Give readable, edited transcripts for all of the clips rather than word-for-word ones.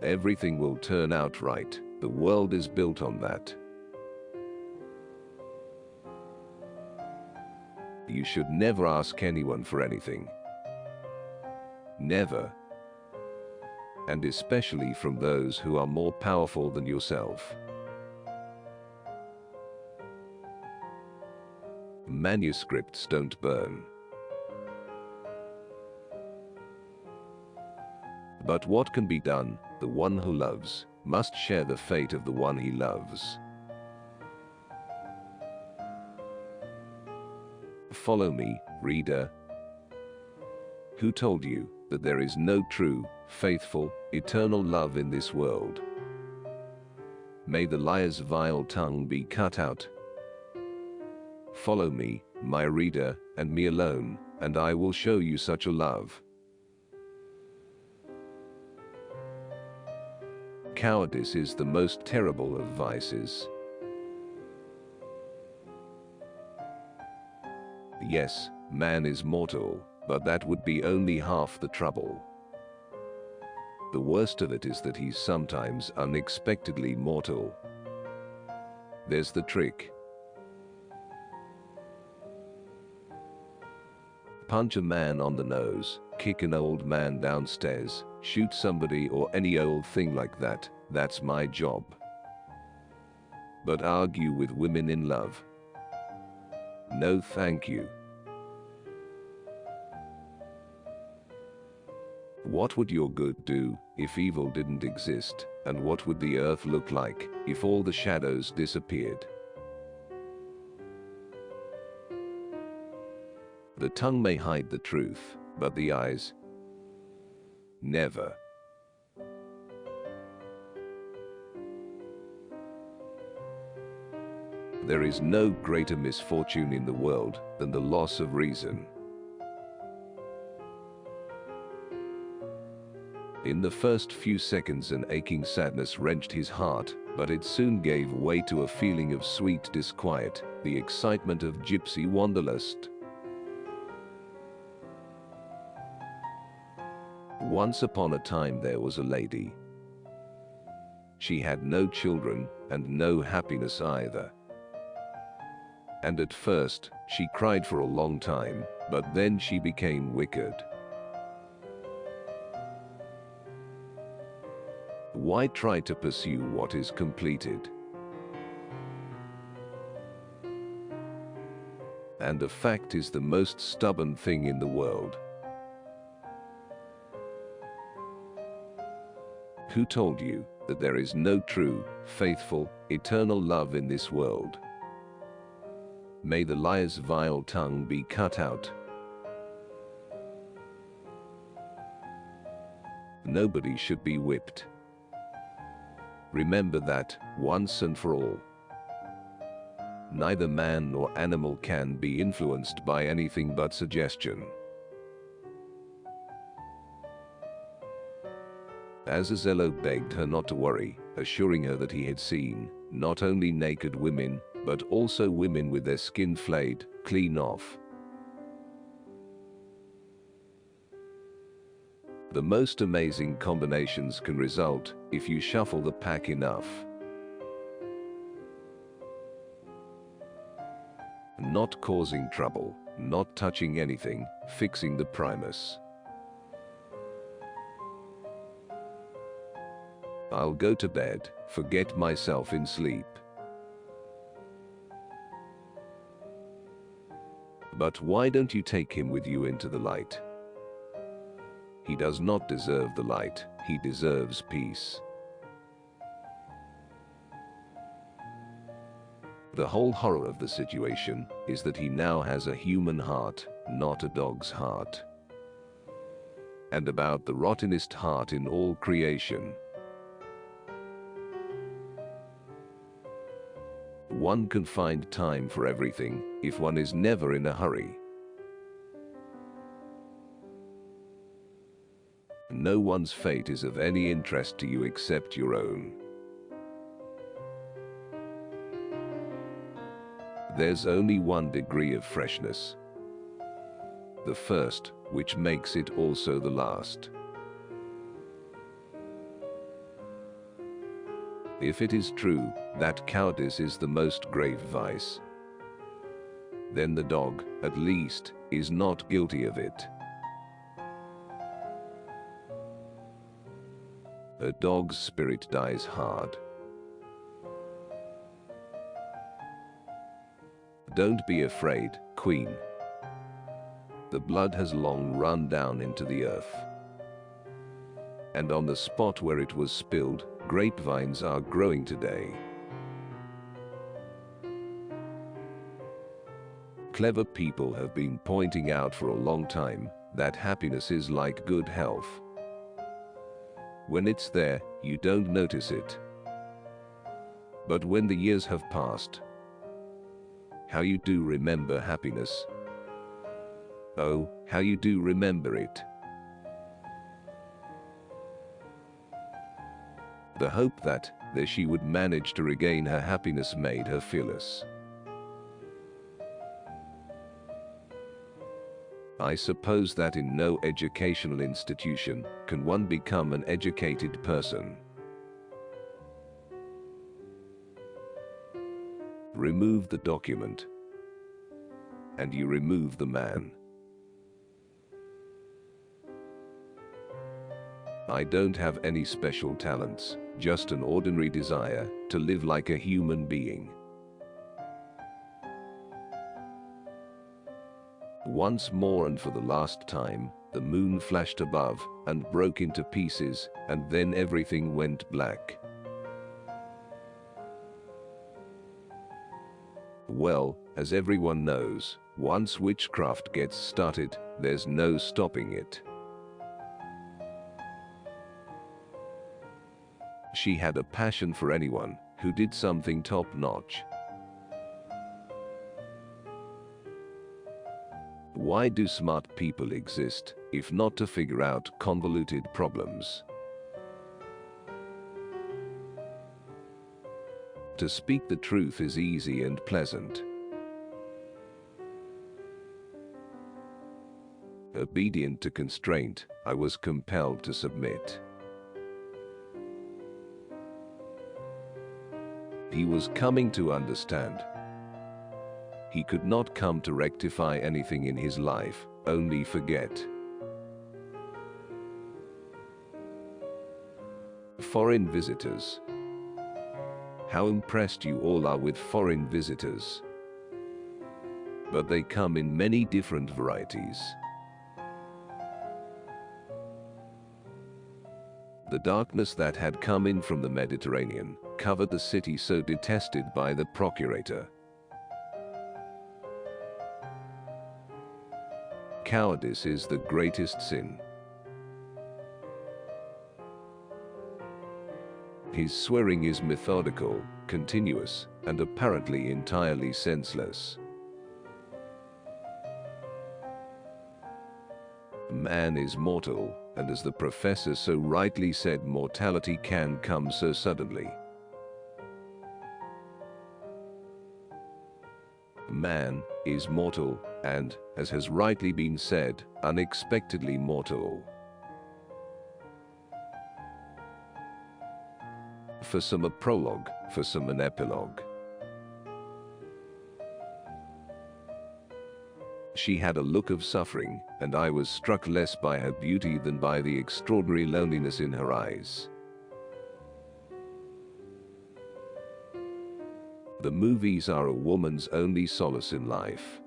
Everything will turn out right. The world is built on that. You should never ask anyone for anything. Never. And especially from those who are more powerful than yourself. Manuscripts don't burn. But what can be done? The one who loves must share the fate of the one he loves. Follow me, reader. Who told you that there is no true, faithful, eternal love in this world? May the liar's vile tongue be cut out. Follow me, my reader, and me alone, and I will show you such a love. Cowardice is the most terrible of vices. Yes, man is mortal, but that would be only half the trouble. The worst of it is that he's sometimes unexpectedly mortal. There's the trick. Punch a man on the nose, kick an old man downstairs, shoot somebody or any old thing like that, that's my job. But argue with women in love? No thank you. What would your good do if evil didn't exist, and what would the earth look like if all the shadows disappeared? The tongue may hide the truth, but the eyes never. There is no greater misfortune in the world than the loss of reason. In the first few seconds an aching sadness wrenched his heart, but it soon gave way to a feeling of sweet disquiet, the excitement of gypsy wanderlust. Once upon a time there was a lady. She had no children and no happiness either. And at first, she cried for a long time, but then she became wicked. Why try to pursue what is completed? And the fact is the most stubborn thing in the world. Who told you that there is no true, faithful, eternal love in this world? May the liar's vile tongue be cut out. Nobody should be whipped. Remember that, once and for all. Neither man nor animal can be influenced by anything but suggestion. Azazello begged her not to worry, assuring her that he had seen, not only naked women, but also women with their skin flayed clean off. The most amazing combinations can result if you shuffle the pack enough. Not causing trouble, not touching anything, fixing the primus. I'll go to bed, forget myself in sleep. But why don't you take him with you into the light? He does not deserve the light, he deserves peace. The whole horror of the situation is that he now has a human heart, not a dog's heart. And about the rottenest heart in all creation. One can find time for everything if one is never in a hurry. No one's fate is of any interest to you except your own. There's only one degree of freshness. The first, which makes it also the last. If it is true that cowardice is the most grave vice, then the dog, at least, is not guilty of it. A dog's spirit dies hard. Don't be afraid, Queen. The blood has long run down into the earth. And on the spot where it was spilled, grapevines are growing today. Clever people have been pointing out for a long time that happiness is like good health. When it's there, you don't notice it. But when the years have passed, how you do remember happiness. Oh, how you do remember it. The hope that she would manage to regain her happiness made her fearless. I suppose that in no educational institution can one become an educated person. Remove the document, and you remove the man. I don't have any special talents, just an ordinary desire to live like a human being. Once more and for the last time, the moon flashed above and broke into pieces, and then everything went black. Well, as everyone knows, once witchcraft gets started, there's no stopping it. She had a passion for anyone who did something top-notch. Why do smart people exist, if not to figure out convoluted problems? To speak the truth is easy and pleasant. Obedient to constraint, I was compelled to submit. He was coming to understand. He could not come to rectify anything in his life, only forget. Foreign visitors. How impressed you all are with foreign visitors. But they come in many different varieties. The darkness that had come in from the Mediterranean covered the city so detested by the procurator. Cowardice is the greatest sin. His swearing is methodical, continuous, and apparently entirely senseless. Man is mortal, and as the professor so rightly said, mortality can come so suddenly. Man is mortal, and, as has rightly been said, unexpectedly mortal. For some a prologue, for some an epilogue. She had a look of suffering, and I was struck less by her beauty than by the extraordinary loneliness in her eyes. The movies are a woman's only solace in life.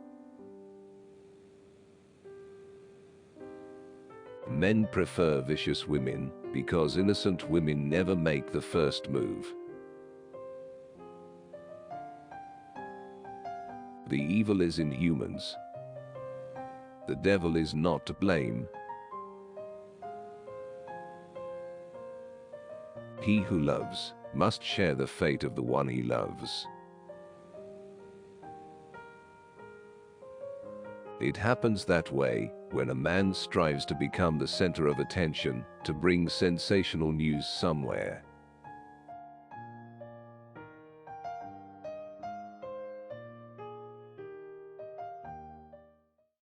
Men prefer vicious women because innocent women never make the first move. The evil is in humans. The devil is not to blame. He who loves must share the fate of the one he loves. It happens that way when a man strives to become the center of attention, to bring sensational news somewhere.